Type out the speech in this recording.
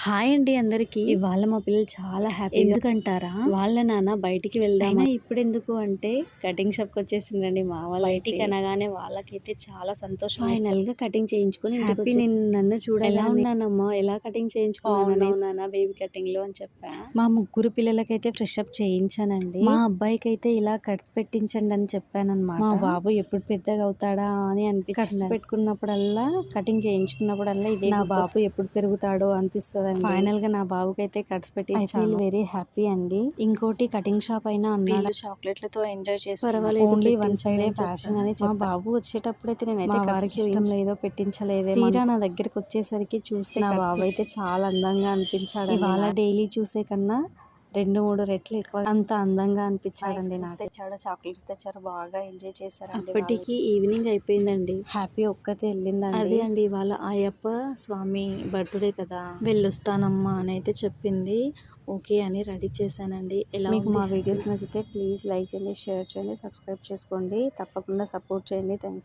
Hi అండి అందరికి. ఇవాళ మా పిల్లలు చాలా హ్యాపీ. ఎందుకంటారా, వాళ్ళ నాన్న బయటికి వెళ్దాం ఇప్పుడు ఎందుకు అంటే కటింగ్ షాప్ కి వచ్చేసిందండి. మా వాళ్ళు బయటికి అనగానే వాళ్ళకైతే చాలా సంతోషం. ఫైనల్ గా కటింగ్ చేయించుకుని హ్యాపీ. నన్ను చూడాలి, ఎలా ఉన్నానమ్మా, ఎలా కటింగ్ చేయించుకున్నాను బేబీ కటింగ్ లో అని చెప్పా. మా ముగ్గురు పిల్లలకైతే ఫ్రెష్ అప్ చేయించానండి. మా అబ్బాయికి అయితే ఇలా కట్స్ పెట్టించండి అని చెప్పానన్నమాట. మా బాబు ఎప్పుడు పెద్దగా అవుతాడా అని అనిపించింది. కట్స్ పెట్టుకున్నప్పుడల్లా, కటింగ్ చేయించుకున్నప్పుడల్లా ఇదే, నా బాబు ఎప్పుడు పెరుగుతాడో అనిపిస్తుంది. ఫైనల్ గా నా బాబుకి అయితే కట్స్ పెట్టి ఐ ఫీల్ వెరీ హ్యాపీ అండి. ఇంకోటి కటింగ్ షాప్ అయినా అన్నాడు చాక్లెట్లతో ఎంజాయ్ చేసి, ఓన్లీ వన్ సైడే ఫ్యాషన్ అని. మా బాబు వచ్చేటప్పుడు అయితే నేనైతే వారికి ఇష్టం లేదో పెట్టించలేదే. తీరా నా దగ్గరికి వచ్చేసరికి చూస్తే నా బాబు అయితే చాలా అందంగా అనిపించాడు. ఇవాళ డైలీ చూసే కన్నా 2-3 రెట్లు ఎక్కువ అంత అందంగా అనిపించాడండి. నాకు తెచ్చాడు, చాక్లెట్స్ తెచ్చారు, బాగా ఎంజాయ్ చేశారు. అప్పటికి ఈవినింగ్ అయిపోయిందండి. హ్యాపీ ఒక్కతే వెళ్ళిందండి. అదే అండి, ఇవాళ అయ్యప్ప స్వామి బర్త్డే కదా, వెళ్ళొస్తానమ్మా అని అయితే చెప్పింది. ఓకే అని రెడీ చేశానండి. ఎలా మీకు మా వీడియోస్ నచ్చితే ప్లీజ్ లైక్ చేయండి, షేర్ చేయండి, సబ్స్క్రైబ్ చేసుకోండి, తప్పకుండా సపోర్ట్ చేయండి. థ్యాంక్స్.